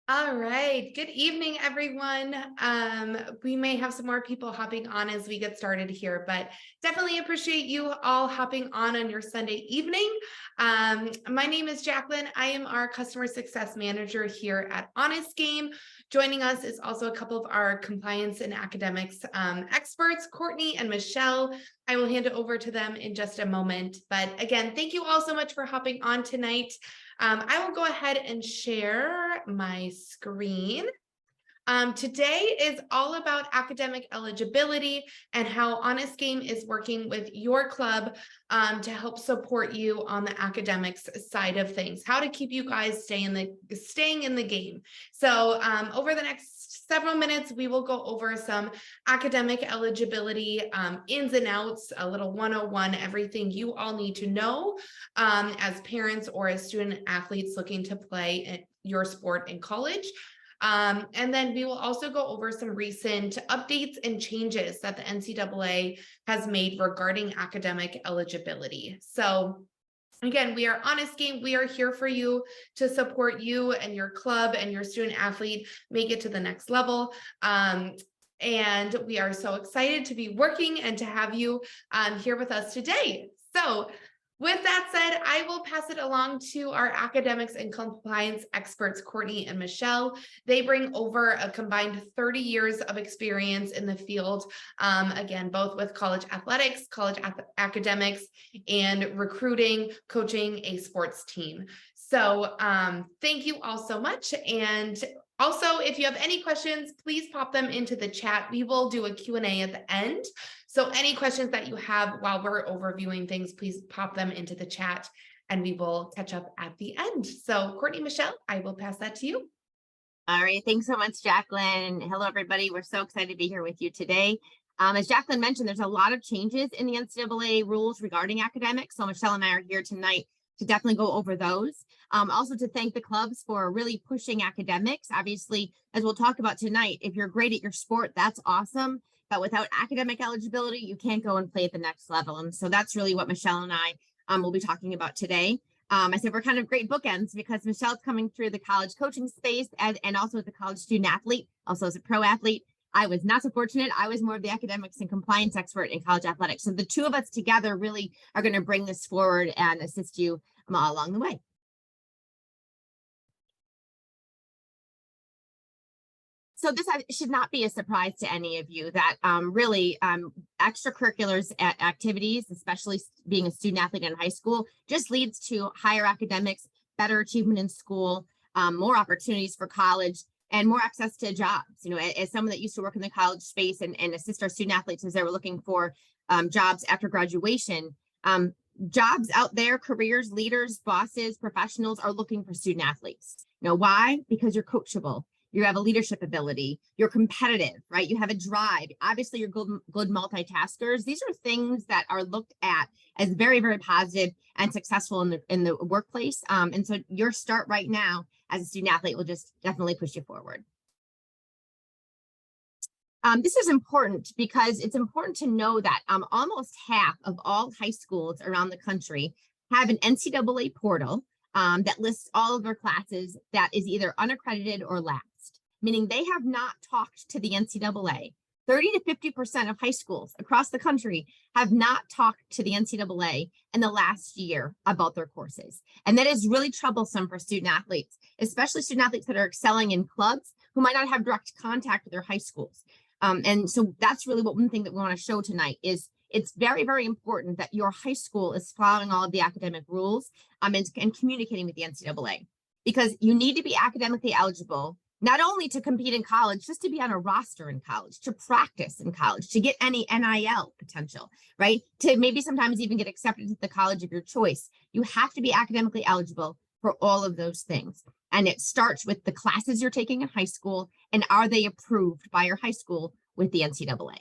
All right. Good evening, everyone. We may have some more people hopping on as we get started here, but definitely appreciate you all hopping on your Sunday evening. My name is Jacqueline. I am our customer success manager here at Honest Game. Joining us is also a couple of our compliance and academics experts, Courtney and Michelle. I will hand it over to them in just a moment. But again, thank you all so much for hopping on tonight. I will go ahead and share my screen. Today is all about academic eligibility and how Honest Game is working with your club to help support you on the academics side of things, how to keep you guys staying in the game. So over the next several minutes, we will go over some academic eligibility ins and outs, a little 101, everything you all need to know as parents or as student athletes looking to play your sport in college. And then we will also go over some recent updates and changes that the NCAA has made regarding academic eligibility. So again, we are Honest Game. We are here for you to support you and your club and your student athlete make it to the next level. And we are so excited to be working and to have you here with us today. So with that said, I will pass it along to our academics and compliance experts, Courtney and Michelle. They bring over a combined 30 years of experience in the field, again, both with college athletics, college academics, and recruiting, coaching a sports team. So thank you all so much. And also, if you have any questions, please pop them into the chat. We will do a Q&A at the end. So any questions that you have while we're overviewing things, please pop them into the chat and we will catch up at the end. So Courtney, Michelle, I will pass that to you. All right. Thanks so much, Jacqueline. Hello, everybody. We're so excited to be here with you today. As Jacqueline mentioned, there's a lot of changes in the NCAA rules regarding academics. So Michelle and I are here tonight to definitely go over those. Also to thank the clubs for really pushing academics. Obviously, as we'll talk about tonight, if you're great at your sport, that's awesome. But without academic eligibility, you can't go and play at the next level. And so that's really what Michelle and I will be talking about today. I said we're kind of great bookends because Michelle's coming through the college coaching space and also as a college student athlete, also as a pro athlete. I was not so fortunate. I was more of the academics and compliance expert in college athletics. So the two of us together really are going to bring this forward and assist you along the way. So this should not be a surprise to any of you that really extracurriculars activities, especially being a student athlete in high school, just leads to higher academics, better achievement in school, more opportunities for college, and more access to jobs. You know, as someone that used to work in the college space and assist our student athletes as they were looking for jobs after graduation, jobs out there, careers, leaders, bosses, professionals are looking for student athletes. You know, why? Because you're coachable. You have a leadership ability, you're competitive, right? You have a drive. Obviously, you're good multitaskers. These are things that are looked at as very, very positive and successful in the workplace. And so your start right now as a student athlete will just definitely push you forward. This is important because it's important to know that almost half of all high schools around the country have an NCAA portal that lists all of their classes that is either unaccredited or lapsed, meaning they have not talked to the NCAA. 30 to 50% of high schools across the country have not talked to the NCAA in the last year about their courses. And that is really troublesome for student athletes, especially student athletes that are excelling in clubs who might not have direct contact with their high schools. And so that's really one thing that we want to show tonight is it's very, very important that your high school is following all of the academic rules and communicating with the NCAA, because you need to be academically eligible, not only to compete in college, just to be on a roster in college, to practice in college, to get any NIL potential, right? To maybe sometimes even get accepted to the college of your choice. You have to be academically eligible for all of those things. And it starts with the classes you're taking in high school and are they approved by your high school with the NCAA.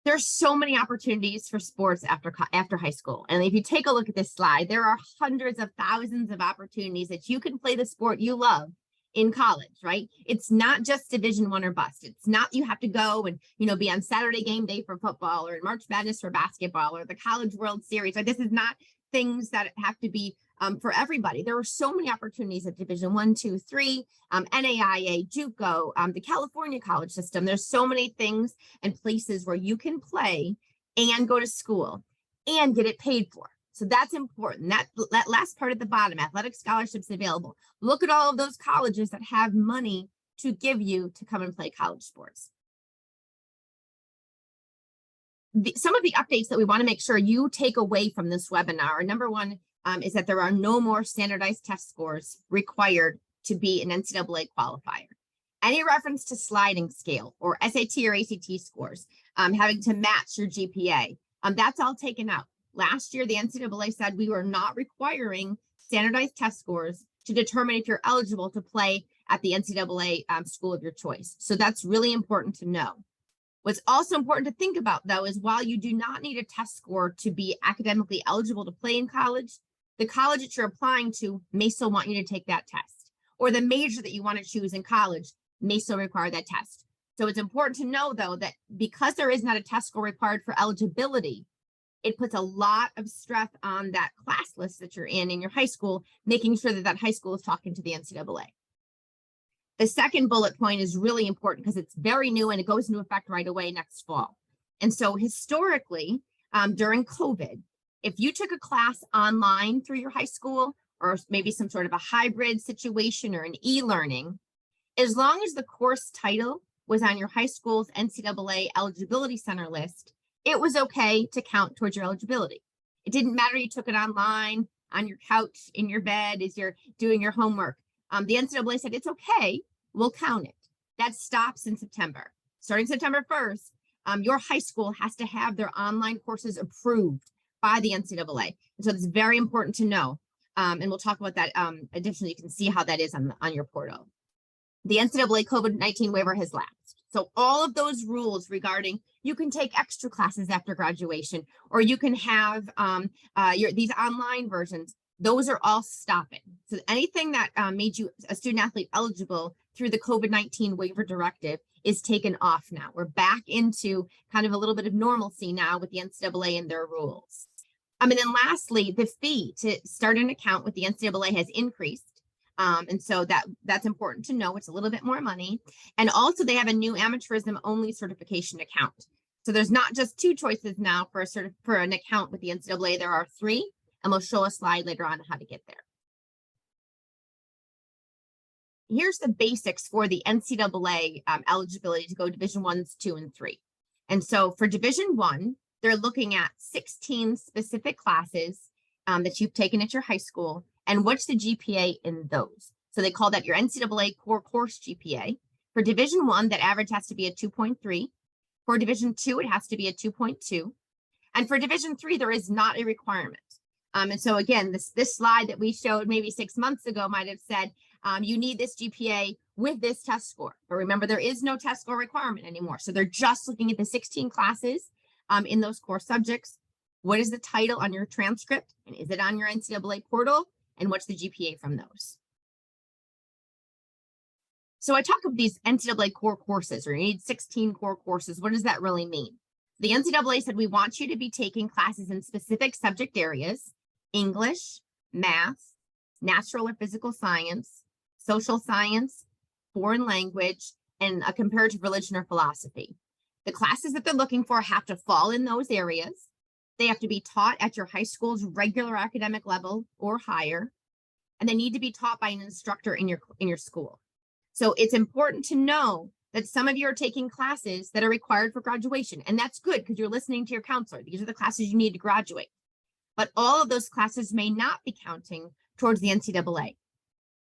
There's so many opportunities for sports after high school. And if you take a look at this slide, there are hundreds of thousands of opportunities that you can play the sport you love in college, right? It's not just Division I or bust. It's not you have to go and, be on Saturday game day for football or in March Madness for basketball or the College World Series. Right? This is not things that have to be for everybody. There are so many opportunities at Division 1, 2, 3, NAIA, JUCO, the California college system. There's so many things and places where you can play and go to school and get it paid for. So that's important. That last part at the bottom, athletic scholarships available. Look at all of those colleges that have money to give you to come and play college sports. Some of the updates that we want to make sure you take away from this webinar, number one, is that there are no more standardized test scores required to be an NCAA qualifier. Any reference to sliding scale or SAT or ACT scores, having to match your GPA, that's all taken out. Last year, the NCAA said we were not requiring standardized test scores to determine if you're eligible to play at the NCAA school of your choice. So that's really important to know. What's also important to think about, though, is while you do not need a test score to be academically eligible to play in college, the college that you're applying to may still want you to take that test, or the major that you want to choose in college may still require that test. So it's important to know, though, that because there is not a test score required for eligibility, it puts a lot of stress on that class list that you're in your high school, making sure that that high school is talking to the NCAA. The second bullet point is really important because it's very new and it goes into effect right away next fall. And so historically, during COVID, if you took a class online through your high school, or maybe some sort of a hybrid situation or an e-learning, as long as the course title was on your high school's NCAA eligibility center list, it was okay to count towards your eligibility. It didn't matter you took it online, on your couch, in your bed, as you're doing your homework. The NCAA said, it's okay, we'll count it. That stops in September. Starting September 1st, your high school has to have their online courses approved by the NCAA. And so it's very important to know. And we'll talk about that. Additionally, you can see how that is on your portal. The NCAA COVID-19 waiver has lapsed. So all of those rules regarding you can take extra classes after graduation, or you can have these online versions, those are all stopping. So anything that made you a student athlete eligible through the COVID-19 waiver directive is taken off now. We're back into kind of a little bit of normalcy now with the NCAA and their rules. And then lastly, the fee to start an account with the NCAA has increased. And so that's important to know. It's a little bit more money. And also they have a new amateurism only certification account. So there's not just two choices now for an account with the NCAA. There are three, and we'll show a slide later on how to get there. Here's the basics for the NCAA eligibility to go Division 1s, 2, and 3. And so for Division 1, they're looking at 16 specific classes that you've taken at your high school, and what's the GPA in those. So they call that your NCAA core course GPA. For Division 1, that average has to be a 2.3. For Division 2, it has to be a 2.2. And for Division 3, there is not a requirement. And so again, this slide that we showed maybe 6 months ago might have said, you need this GPA with this test score. But remember, there is no test score requirement anymore. So they're just looking at the 16 classes in those core subjects. What is the title on your transcript? And is it on your NCAA portal? And what's the GPA from those? So I talk of these NCAA core courses, or you need 16 core courses. What does that really mean? The NCAA said we want you to be taking classes in specific subject areas: English, math, natural or physical science, social science, foreign language, and a comparative religion or philosophy. The classes that they're looking for have to fall in those areas. They have to be taught at your high school's regular academic level or higher, and they need to be taught by an instructor in your school. So it's important to know that some of you are taking classes that are required for graduation, and that's good because you're listening to your counselor. These are the classes you need to graduate. But all of those classes may not be counting towards the NCAA.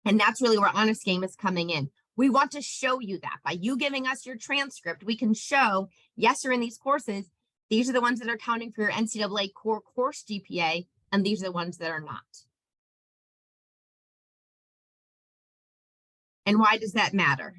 And that's really where Honest Game is coming in. We want to show you that by you giving us your transcript, we can show, yes, you're in these courses. These are the ones that are counting for your NCAA core course GPA, and these are the ones that are not. And why does that matter?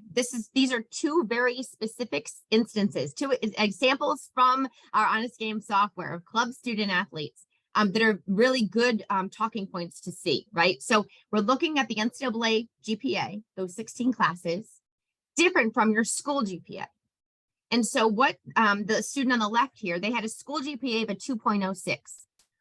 These are two very specific instances, two examples from our Honest Game software of club student athletes that are really good talking points to see, right? So we're looking at the NCAA GPA, those 16 classes, different from your school GPA. And so what the student on the left here, they had a school GPA of a 2.06.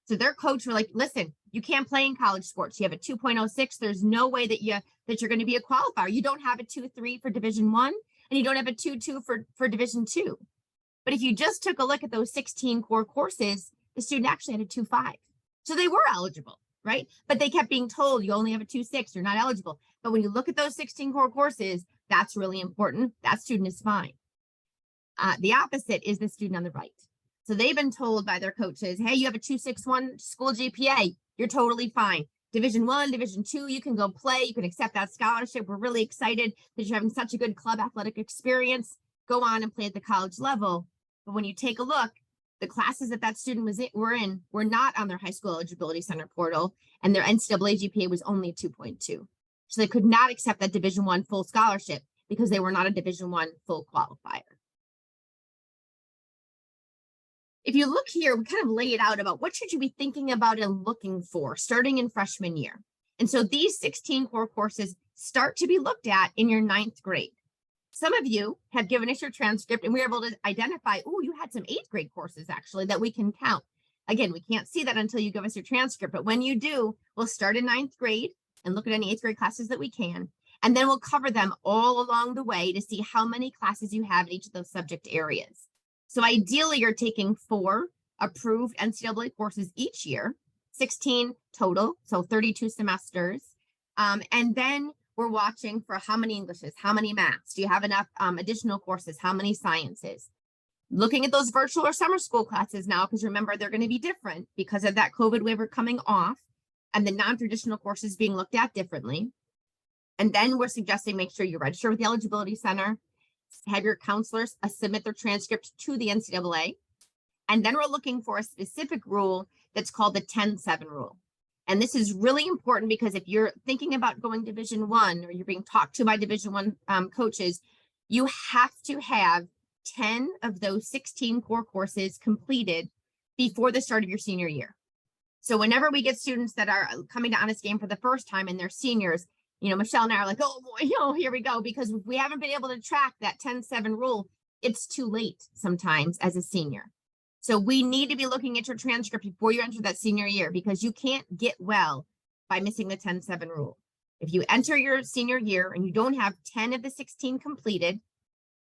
So their coach were like, listen, you can't play in college sports. You have a 2.06. There's no way that you're going to be a qualifier. You don't have a 2.3 for Division I, and you don't have a 2.2 for Division II. But if you just took a look at those 16 core courses, the student actually had a 2.5. So they were eligible, right? But they kept being told you only have a 2.6, you're not eligible. But when you look at those 16 core courses, that's really important. That student is fine. The opposite is the student on the right. So they've been told by their coaches, hey, you have a 2.61 school GPA, you're totally fine. Division I, Division II, you can go play, you can accept that scholarship. We're really excited that you're having such a good club athletic experience. Go on and play at the college level. But when you take a look, the classes that student were not on their high school eligibility center portal, and their NCAA GPA was only 2.2. So they could not accept that Division I full scholarship because they were not a Division I full qualifier. If you look here, we kind of lay it out about what should you be thinking about and looking for starting in freshman year. And so these 16 core courses start to be looked at in your 9th grade. Some of you have given us your transcript and we were able to identify, oh, you had some 8th grade courses actually that we can count. Again, we can't see that until you give us your transcript, but when you do, we'll start in 9th grade and look at any 8th grade classes that we can. And then we'll cover them all along the way to see how many classes you have in each of those subject areas. So ideally, you're taking 4 approved NCAA courses each year, 16 total, so 32 semesters. And then we're watching for how many Englishes, how many maths, do you have enough additional courses, how many sciences? Looking at those virtual or summer school classes now, because remember, they're going to be different because of that COVID waiver coming off and the non-traditional courses being looked at differently. And then we're suggesting make sure you register with the Eligibility Center, have your counselors submit their transcript to the NCAA. And then we're looking for a specific rule that's called the 10-7 rule. And this is really important because if you're thinking about going Division I or you're being talked to by Division I coaches, you have to have 10 of those 16 core courses completed before the start of your senior year. So whenever we get students that are coming to Honest Game for the first time and they're seniors, you know, Michelle and I are like, oh boy, here we go, because if we haven't been able to track that 10-7 rule, it's too late sometimes as a senior. So we need to be looking at your transcript before you enter that senior year because you can't get well by missing the 10-7 rule. If you enter your senior year and you don't have 10 of the 16 completed,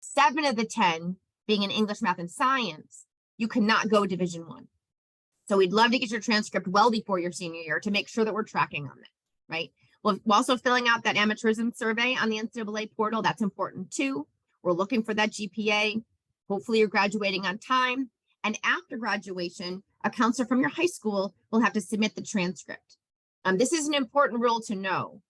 7 of the 10 being in English, math, and science, you cannot go Division I. So we'd love to get your transcript well before your senior year to make sure that we're tracking on that, right? We're also filling out that amateurism survey on the NCAA portal. That's important too. We're looking for that GPA. Hopefully you're graduating on time. And after graduation, a counselor from your high school will have to submit the transcript. This is an important rule to know.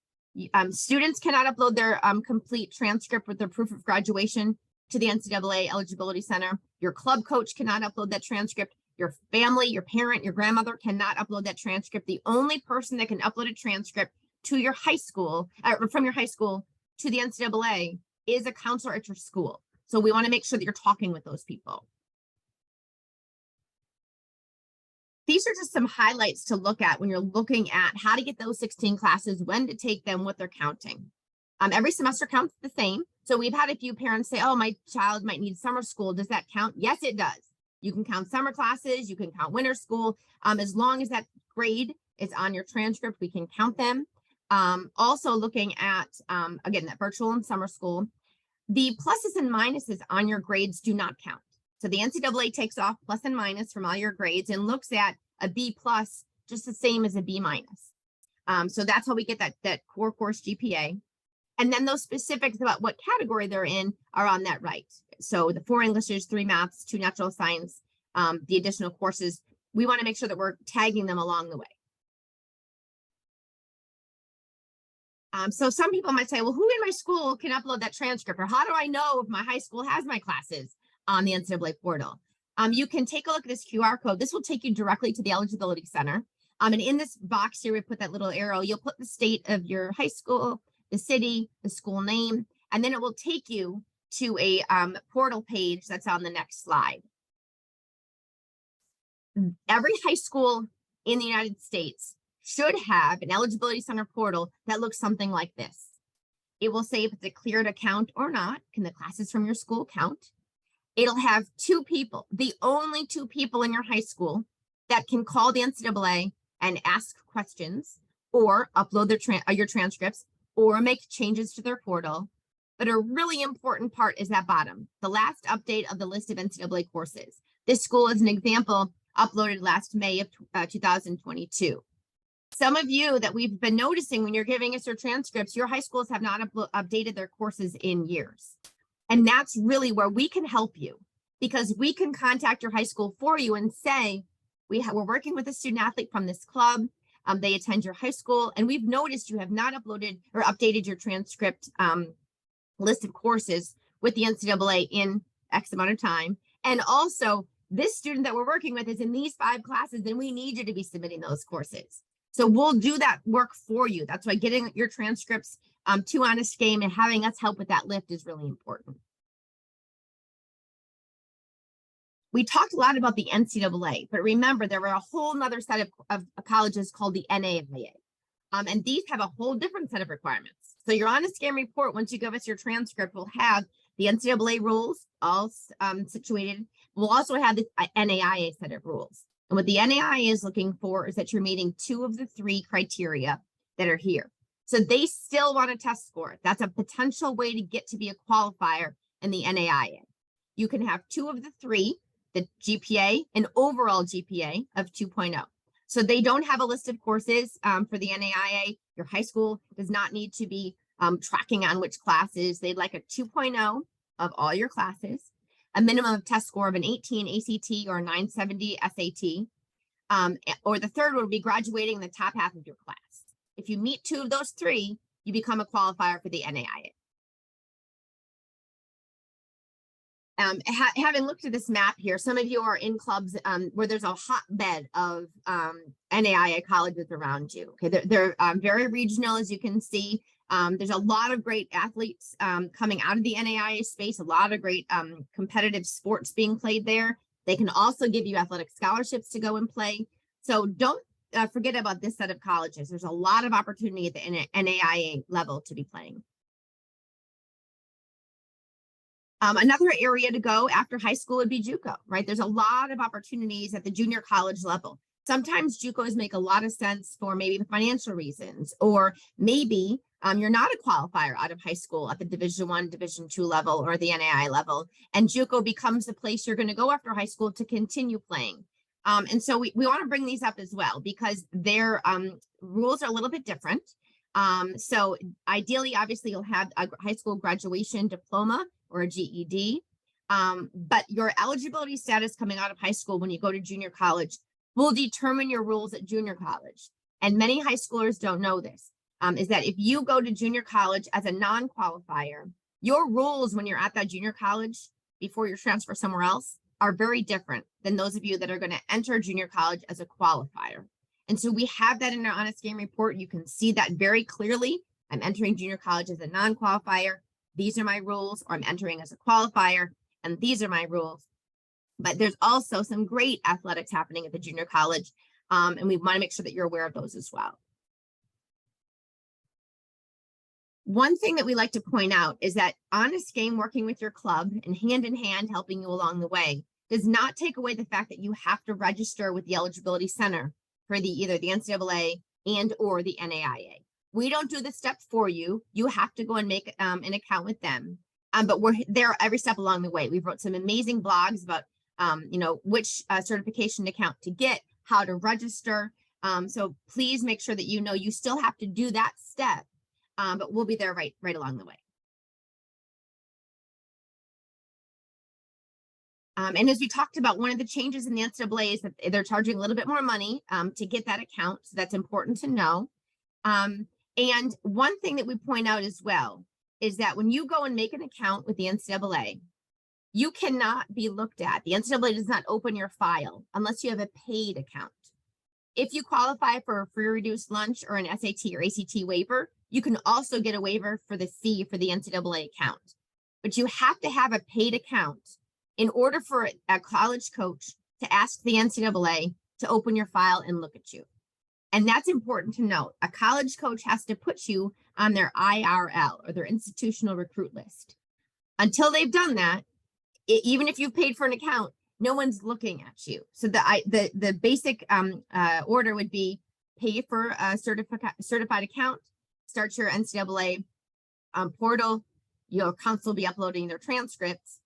Students cannot upload their complete transcript with their proof of graduation to the NCAA Eligibility Center. Your club coach cannot upload that transcript. Your family, your parent, your grandmother cannot upload that transcript. The only person that can upload a transcript to your high school, from your high school to the NCAA is a counselor at your school. So we want to make sure that you're talking with those people. These are just some highlights to look at when you're looking at how to get those 16 classes, when to take them, what they're counting. Every semester counts the same. So we've had a few parents say, oh, my child might need summer school. Does that count? Yes, it does. You can count summer classes. You can count winter school. As long as that grade is on your transcript, we can count them. Also looking at, again, that virtual and summer school, the pluses and minuses on your grades do not count. So the NCAA takes off plus and minus from all your grades and looks at a B plus just the same as a B minus. So that's how we get that core course GPA. And then those specifics about what category they're in are on that right. So the 4 Englishes, 3 maths, 2 natural science, the additional courses, we want to make sure that we're tagging them along the way. So some people might say, well, who in my school can upload that transcript? Or how do I know if my high school has my classes on the NCAA portal? You can take a look at this QR code. This will take you directly to the Eligibility Center. And in this box here, we put that little arrow. You'll put the state of your high school, the city, the school name, and then it will take you to a portal page that's on the next slide. Every high school in the United States should have an Eligibility Center portal that looks something like this. It will say if it's a cleared account or not. Can the classes from your school count? It'll have 2 people, the only 2 people in your high school that can call the NCAA and ask questions or upload your transcripts or make changes to their portal. But a really important part is that bottom, the last update of the list of NCAA courses. This school is an example uploaded last May of 2022. Some of you that we've been noticing when you're giving us your transcripts, your high schools have not updated their courses in years. And that's really where we can help you, because we can contact your high school for you and say, we're working with a student athlete from this club. They attend your high school, and we've noticed you have not uploaded or updated your transcript list of courses with the NCAA in X amount of time. And also, this student that we're working with is in these 5 classes, and we need you to be submitting those courses. So we'll do that work for you. That's why getting your transcripts to Honest Game and having us help with that lift is really important. We talked a lot about the NCAA, but remember, there were a whole nother set of colleges called the NAIA. And these have a whole different set of requirements. So your Honest Game report, once you give us your transcript, will have the NCAA rules all situated. We'll also have the NAIA set of rules. And what the NAIA is looking for is that you're meeting 2 of the 3 criteria that are here. So they still want a test score. That's a potential way to get to be a qualifier in the NAIA. You can have 2 of the 3, the GPA, an overall GPA of 2.0. So they don't have a list of courses for the NAIA. Your high school does not need to be tracking on which classes. They'd like a 2.0 of all your classes, a minimum of test score of an 18 ACT or 970 SAT, or the third would be graduating in the top half of your class. If you meet 2 of those 3, you become a qualifier for the NAIA. Having looked at this map here, some of you are in clubs where there's a hotbed of NAIA colleges around you. Okay, they're very regional, as you can see. There's a lot of great athletes coming out of the NAIA space, a lot of great competitive sports being played there. They can also give you athletic scholarships to go and play. So don't forget about this set of colleges. There's a lot of opportunity at the NAIA level to be playing. Another area to go after high school would be JUCO, right? There's a lot of opportunities at the junior college level. Sometimes JUCOs make a lot of sense for maybe financial reasons, or maybe you're not a qualifier out of high school at the Division I, Division II level, or the NAIA level, and JUCO becomes the place you're going to go after high school to continue playing. And so we want to bring these up as well, because their rules are a little bit different. So ideally, obviously, you'll have a high school graduation diploma or a GED, but your eligibility status coming out of high school when you go to junior college will determine your rules at junior college. And many high schoolers don't know this, is that if you go to junior college as a non-qualifier, your rules when you're at that junior college before you transfer somewhere else are very different than those of you that are going to enter junior college as a qualifier. And so we have that in our Honest Game report. You can see that very clearly. I'm entering junior college as a non-qualifier. These are my rules, or I'm entering as a qualifier, and these are my rules. But there's also some great athletics happening at the junior college, and we want to make sure that you're aware of those as well. One thing that we like to point out is that Honest Game working with your club and hand in hand helping you along the way does not take away the fact that you have to register with the Eligibility Center for either the NCAA and or the NAIA. We don't do the steps for you. You have to go and make an account with them. But we're there every step along the way. We've wrote some amazing blogs about, which certification account to get, how to register. So please make sure that you know you still have to do that step, but we'll be there right along the way. And as we talked about, one of the changes in the NCAA is that they're charging a little bit more money to get that account. So that's important to know. And one thing that we point out as well is that when you go and make an account with the NCAA, you cannot be looked at. The NCAA does not open your file unless you have a paid account. If you qualify for a free reduced lunch or an SAT or ACT waiver, you can also get a waiver for the fee for the NCAA account. But you have to have a paid account in order for a college coach to ask the NCAA to open your file and look at you. And that's important to note. A college coach has to put you on their IRL, or their institutional recruit list. Until they've done that, even if you've paid for an account, no one's looking at you. So the basic order would be pay for a certified account, start your NCAA portal. Your council will be uploading their transcripts.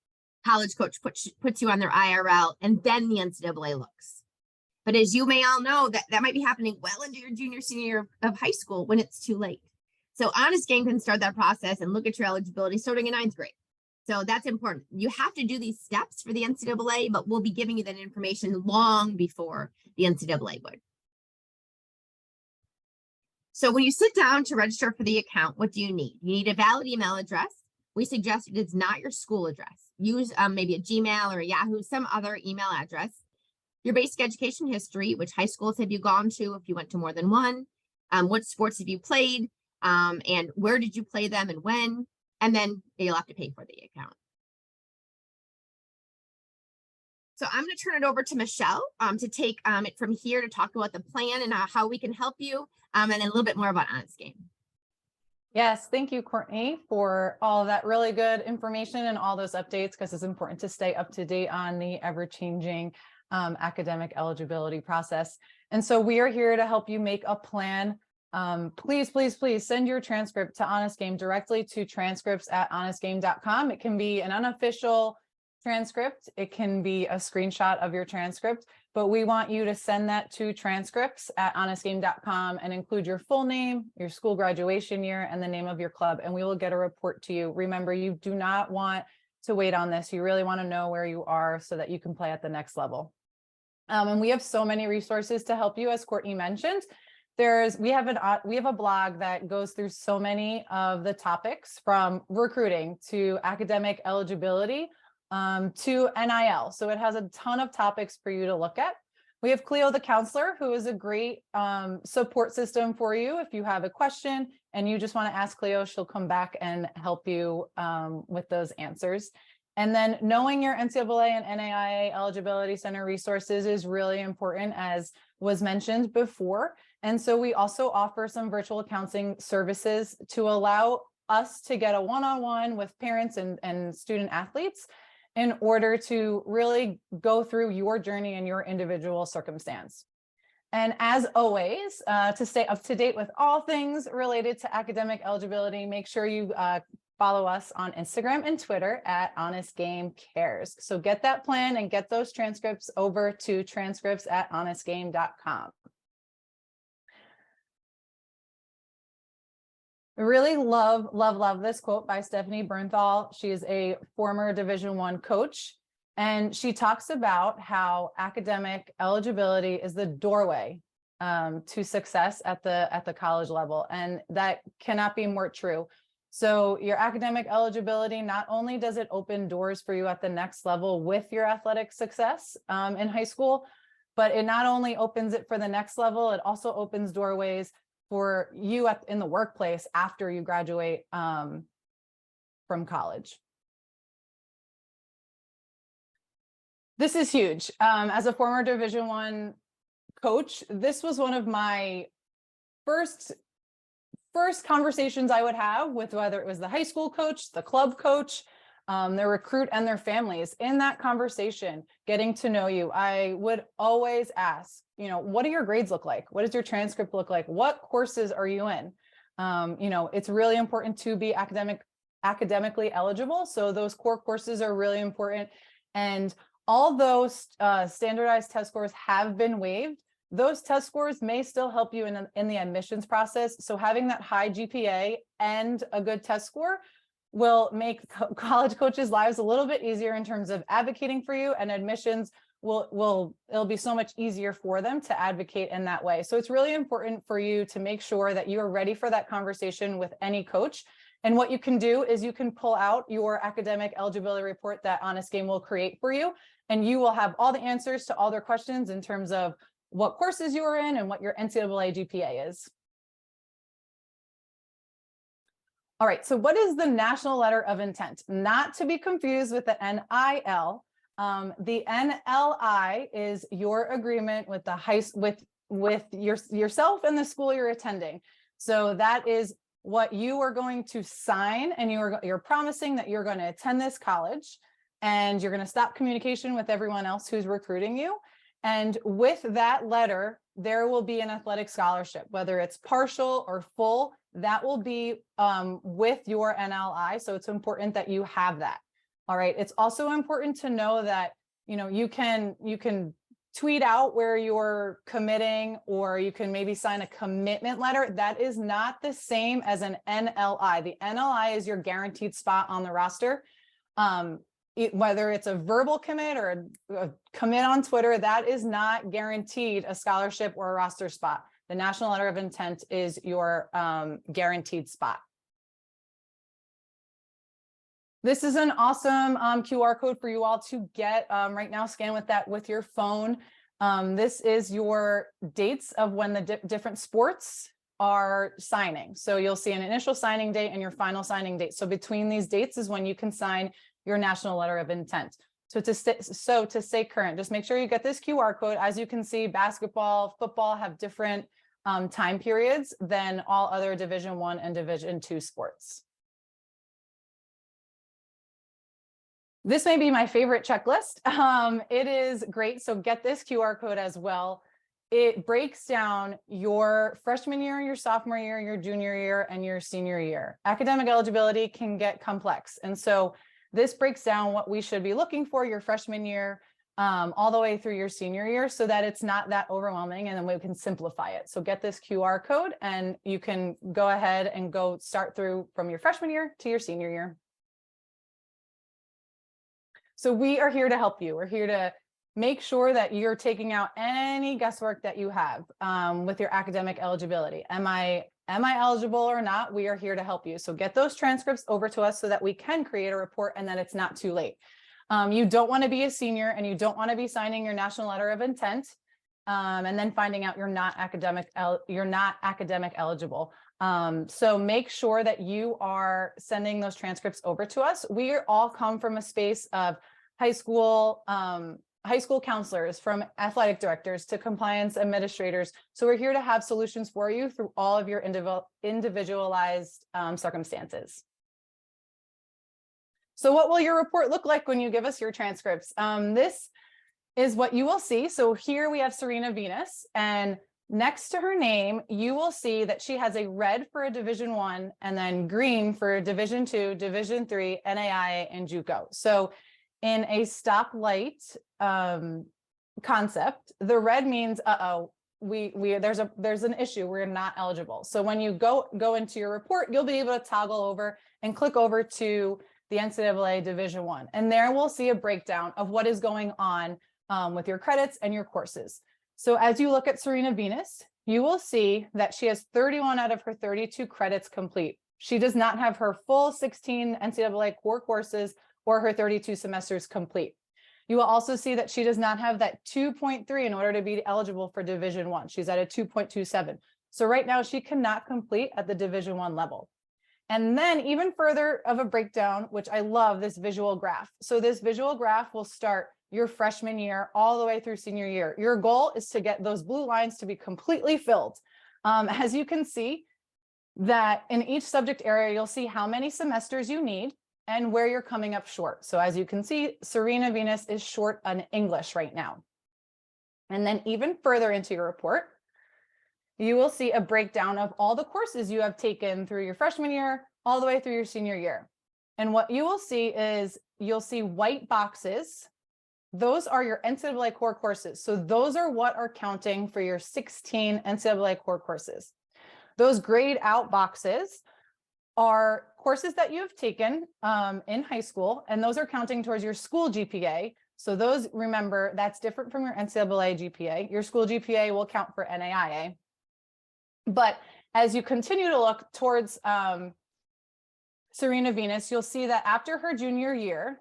College coach puts you on their IRL, and then the NCAA looks. But as you may all know, that might be happening well into your junior, senior year of high school when it's too late. So Honest Game can start that process and look at your eligibility starting in 9th grade. So that's important. You have to do these steps for the NCAA, but we'll be giving you that information long before the NCAA would. So when you sit down to register for the account, what do you need? You need a valid email address. We suggest it is not your school address. Use maybe a Gmail or a Yahoo, some other email address. Your basic education history, which high schools have you gone to if you went to more than one? What sports have you played? And where did you play them and when? And then you'll have to pay for the account. So I'm going to turn it over to Michelle to take it from here to talk about the plan and how we can help you and a little bit more about Honest Game. Yes, thank you, Courtney, for all of that really good information and all those updates, because it's important to stay up to date on the ever-changing academic eligibility process. And so we are here to help you make a plan. Please send your transcript to Honest Game directly to transcripts@honestgame.com. It can be an unofficial transcript. It can be a screenshot of your transcript, but we want you to send that to transcripts@honestgame.com and include your full name, your school graduation year, and the name of your club, and we will get a report to you. Remember, you do not want to wait on this. You really want to know where you are so that you can play at the next level. And we have so many resources to help you, as Courtney mentioned. We have a blog that goes through so many of the topics, from recruiting to academic eligibility to NIL. So it has a ton of topics for you to look at. We have Cleo the counselor, who is a great support system for you. If you have a question and you just want to ask Cleo, she'll come back and help you with those answers. And then knowing your NCAA and NAIA Eligibility Center resources is really important, as was mentioned before. And so we also offer some virtual counseling services to allow us to get a one-on-one with parents and student athletes in order to really go through your journey and your individual circumstance. And as always, to stay up to date with all things related to academic eligibility, make sure you follow us on Instagram and Twitter @HonestGameCares. So get that plan and get those transcripts over to transcripts@honestgame.com. I really love this quote by Stephanie Bernthal. She is a former Division I coach, and she talks about how academic eligibility is the doorway to success at the college level, and that cannot be more true. So your academic eligibility, not only does it open doors for you at the next level with your athletic success in high school, but it not only opens it for the next level, it also opens doorways for you in the workplace after you graduate from college. This is huge. As a former Division I coach, this was one of my first conversations I would have with, whether it was the high school coach, the club coach, their recruit, and their families. In that conversation, getting to know you, I would always ask, what do your grades look like? What does your transcript look like? What courses are you in? It's really important to be academically eligible. So those core courses are really important. And although standardized test scores have been waived, those test scores may still help you in the admissions process. So having that high GPA and a good test score will make college coaches' lives a little bit easier in terms of advocating for you, and admissions it'll be so much easier for them to advocate in that way. So it's really important for you to make sure that you are ready for that conversation with any coach. And what you can do is you can pull out your academic eligibility report that Honest Game will create for you, and you will have all the answers to all their questions in terms of what courses you are in and what your NCAA GPA is. All right, so what is the National Letter of Intent? Not to be confused with the NIL. The NLI is your agreement with the with yourself and the school you're attending. So that is what you are going to sign, and you're promising that you're going to attend this college. and you're going to stop communication with everyone else who's recruiting you. And with that letter, there will be an athletic scholarship, whether it's partial or full, that will be with your NLI. So it's important that you have that. All right. It's also important to know that, you know, you can tweet out where you're committing, or you can maybe sign a commitment letter. That is not the same as an NLI. The NLI is your guaranteed spot on the roster. Whether it's a verbal commit or a commit on Twitter, that is not guaranteed a scholarship or a roster spot. The national letter of intent is your guaranteed spot. This is an awesome QR code for you all to get right now. Scan with that with your phone. This is your dates of when the different sports are signing. So you'll see an initial signing date and your final signing date. So between these dates is when you can sign your national letter of intent. So to stay current, just make sure you get this QR code. As you can see, basketball, football have different time periods than all other Division I and Division II sports. This may be my favorite checklist. It is great. So get this QR code as well. It breaks down your freshman year, your sophomore year, your junior year, and your senior year. Academic eligibility can get complex. And so this breaks down what we should be looking for your freshman year all the way through your senior year, so that it's not that overwhelming, and then we can simplify it. So get this QR code and you can go ahead and go start through from your freshman year to your senior year. So we are here to help you. We're here to make sure that you're taking out any guesswork that you have with your academic eligibility. Am I eligible or not? We are here to help you. So get those transcripts over to us so that we can create a report and that it's not too late. You don't want to be a senior and you don't want to be signing your national letter of intent and then finding out you're not academic eligible. So make sure that you are sending those transcripts over to us. We all come from a space of high school counselors, from athletic directors to compliance administrators. So we're here to have solutions for you through all of your individualized circumstances. So what will your report look like when you give us your transcripts? This is what you will see. So here we have Serena Venus, and next to her name, you will see that she has a red for a Division I and then green for Division II, Division III, NAIA, and JUCO. So in a stoplight concept, the red means, there's an issue, we're not eligible. So when you go into your report, you'll be able to toggle over and click over to the NCAA Division I, and there we'll see a breakdown of what is going on with your credits and your courses. So as you look at Serena Venus, you will see that she has 31 out of her 32 credits complete. She does not have her full 16 NCAA core courses or her 32 semesters complete. You will also see that she does not have that 2.3 in order to be eligible for Division I. She's at a 2.27. So right now she cannot complete at the Division I level. And then even further of a breakdown, which I love, this visual graph. So this visual graph will start your freshman year all the way through senior year. Your goal is to get those blue lines to be completely filled. As you can see, that in each subject area, you'll see how many semesters you need and where you're coming up short. So as you can see, Serena Venus is short on English right now. And then even further into your report, you will see a breakdown of all the courses you have taken through your freshman year, all the way through your senior year. And what you will see is you'll see white boxes. Those are your NCAA core courses. So those are what are counting for your 16 NCAA core courses. Those grayed out boxes are courses that you have taken in high school, and those are counting towards your school GPA. So those, remember, that's different from your NCAA GPA. Your school GPA will count for NAIA. But as you continue to look towards Serena Venus, you'll see that after her junior year,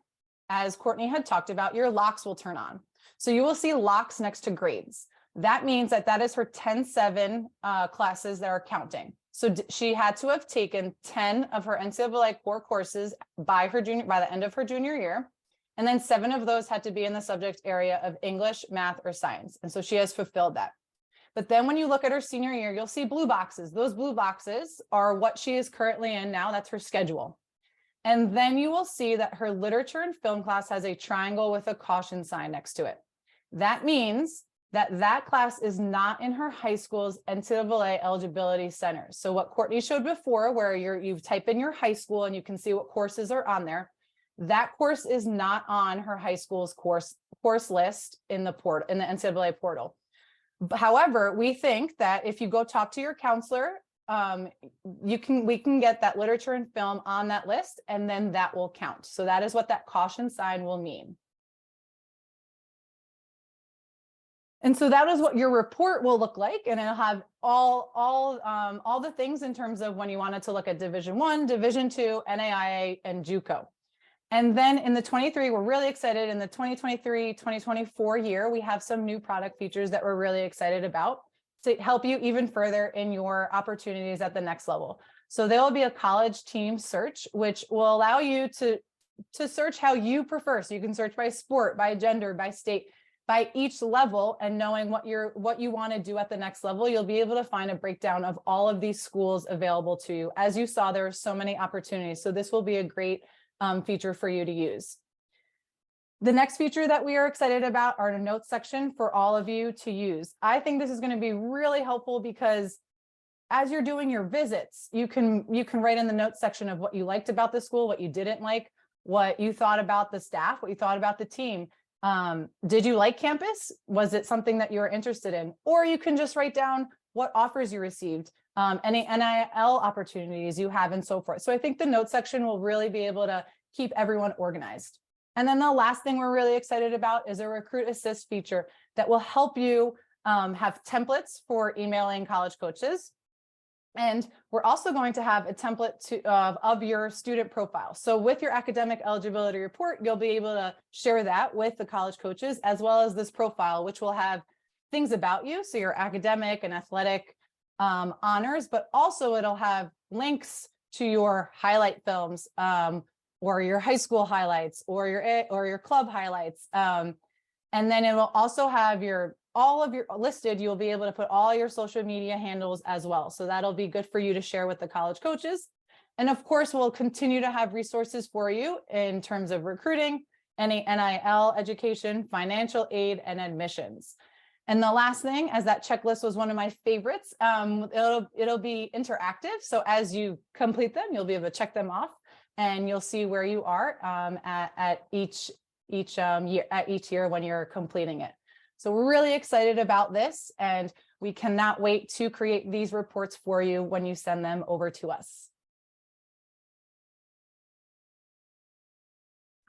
as Courtney had talked about, your locks will turn on. So you will see locks next to grades. That means that that is her 10-7 classes that are counting. So she had to have taken 10 of her NCAA core courses by the end of her junior year. And then 7 of those had to be in the subject area of English, math, or science. And so she has fulfilled that. But then when you look at her senior year, you'll see blue boxes. Those blue boxes are what she is currently in now. That's her schedule. And then you will see that her literature and film class has a triangle with a caution sign next to it. That means that that class is not in her high school's NCAA eligibility center. So what Courtney showed before, where you type in your high school and you can see what courses are on there, that course is not on her high school's course list in the NCAA portal. However, we think that if you go talk to your counselor, we can get that literature and film on that list, and then that will count. So that is what that caution sign will mean. And so that is what your report will look like, and it'll have all the things in terms of when you wanted to look at Division I, Division II, NAIA, and JUCO. And then in the 23, we're really excited. In the 2023-2024 year, we have some new product features that we're really excited about to help you even further in your opportunities at the next level. So there will be a college team search, which will allow you to search how you prefer. So you can search by sport, by gender, by state, by each level, and knowing what you want to do at the next level, you'll be able to find a breakdown of all of these schools available to you. As you saw, there are so many opportunities. So this will be a great feature for you to use. The next feature that we are excited about are the notes section for all of you to use. I think this is going to be really helpful because as you're doing your visits, you can write in the notes section of what you liked about the school, what you didn't like, what you thought about the staff, what you thought about the team. Did you like campus? Was it something that you were interested in? Or you can just write down what offers you received, any NIL opportunities you have, and so forth. So I think the notes section will really be able to keep everyone organized. And then the last thing we're really excited about is a recruit assist feature that will help you have templates for emailing college coaches. And we're also going to have a template of your student profile. So with your academic eligibility report, you'll be able to share that with the college coaches, as well as this profile, which will have things about you. So your academic and athletic honors, but also it'll have links to your highlight films, or your high school highlights, or your club highlights. And then it will also have all of your listed. You'll be able to put all your social media handles as well. So that'll be good for you to share with the college coaches. And of course, we'll continue to have resources for you in terms of recruiting, any NIL education, financial aid, and admissions. And the last thing, as that checklist was one of my favorites, it'll be interactive. So as you complete them, you'll be able to check them off, and you'll see where you are at each year when you're completing it. So we're really excited about this, and we cannot wait to create these reports for you when you send them over to us.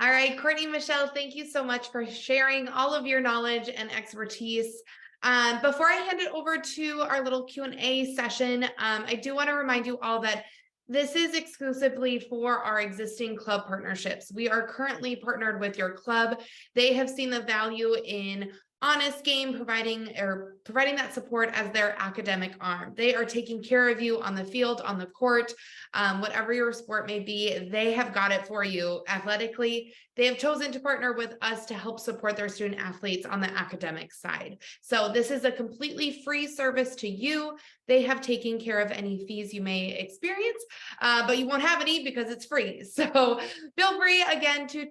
All right, Courtney, Michelle, thank you so much for sharing all of your knowledge and expertise. Before I hand it over to our little Q&A session, I do want to remind you all that this is exclusively for our existing club partnerships. We are currently partnered with your club. They have seen the value in Honest Game providing that support as their academic arm. They are taking care of you on the field, on the court, whatever your sport may be. They have got it for you athletically. They have chosen to partner with us to help support their student athletes on the academic side. So this is a completely free service to you. They have taken care of any fees you may experience, but you won't have any because it's free. So feel free again to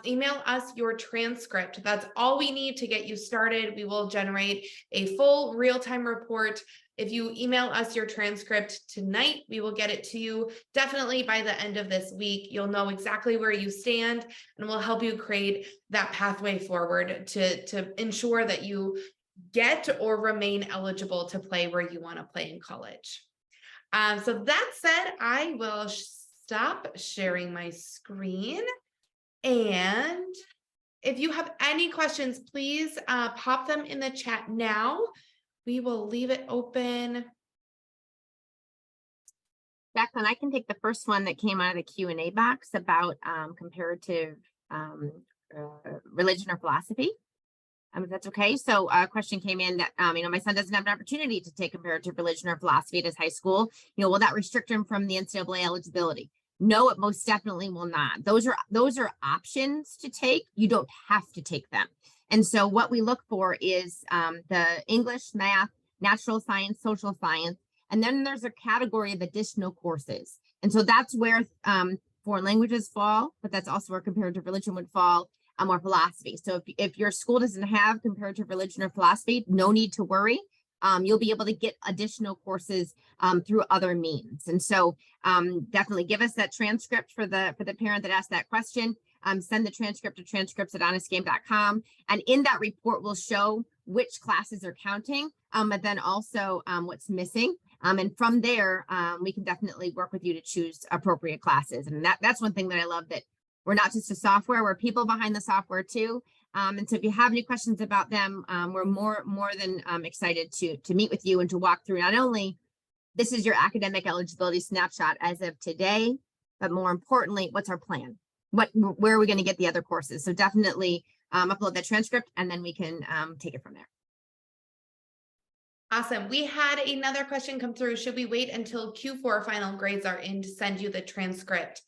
email us your transcript. That's all we need to get you started. We will generate a full real-time report. If you email us your transcript tonight, we will get it to you definitely by the end of this week. You'll know exactly where you stand, and we'll help you create that pathway forward to ensure that you get or remain eligible to play where you want to play in college. So that said, I will stop sharing my screen. And if you have any questions, please pop them in the chat now. We will leave it open. Jacqueline, I can take the first one that came out of the Q&A box about comparative religion or philosophy. If that's okay. So a question came in that, my son doesn't have an opportunity to take comparative religion or philosophy at his high school. Will that restrict him from the NCAA eligibility? No, it most definitely will not. Those are options to take. You don't have to take them. And so what we look for is the English, math, natural science, social science, and then there's a category of additional courses. And so that's where foreign languages fall, but that's also where comparative religion would fall, or philosophy. So if your school doesn't have comparative religion or philosophy, no need to worry. You'll be able to get additional courses through other means. And so definitely give us that transcript for the parent that asked that question. Send the transcript to transcripts@honestgame.com. And in that report, we'll show which classes are counting, but then also what's missing. And from there, we can definitely work with you to choose appropriate classes. And that's one thing that I love, that we're not just a software, we're people behind the software too. And so if you have any questions about them, we're more than excited to meet with you and to walk through not only this is your academic eligibility snapshot as of today, but more importantly, what's our plan? Where are we going to get the other courses? So definitely upload that transcript and then we can take it from there. Awesome. We had another question come through. Should we wait until Q4 final grades are in to send you the transcript?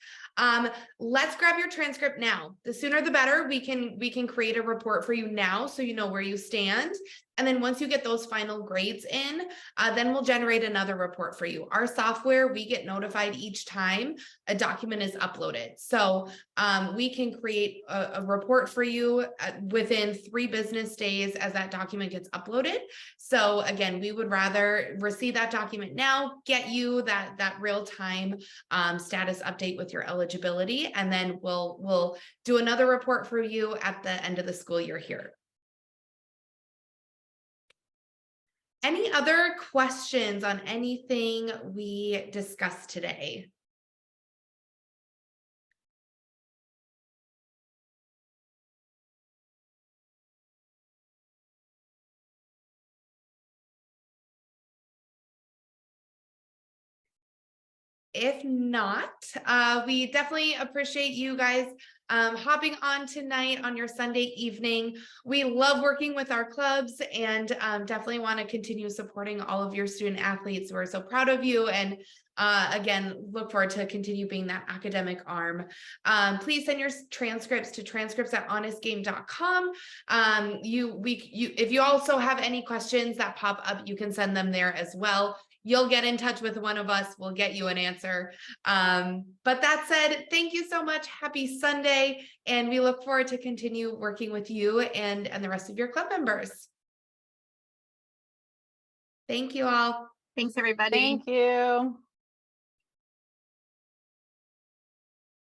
Let's grab your transcript now. The sooner the better. We can create a report for you now so you know where you stand. And then once you get those final grades in, then we'll generate another report for you. Our software, we get notified each time a document is uploaded. So we can create a report for you within 3 business days as that document gets uploaded. So again, we would rather receive that document now, get you that real-time status update with your eligibility, and then we'll do another report for you at the end of the school year here. Any other questions on anything we discussed today? If not, we definitely appreciate you guys hopping on tonight on your Sunday evening. We love working with our clubs and definitely want to continue supporting all of your student athletes. We're so proud of you, and again, look forward to continue being that academic arm. Please send your transcripts to transcripts@honestgame.com. If you also have any questions that pop up, you can send them there as well. You'll get in touch with one of us. We'll get you an answer. But that said, thank you so much. Happy Sunday. And we look forward to continue working with you and the rest of your club members. Thank you all. Thanks, everybody. Thank you.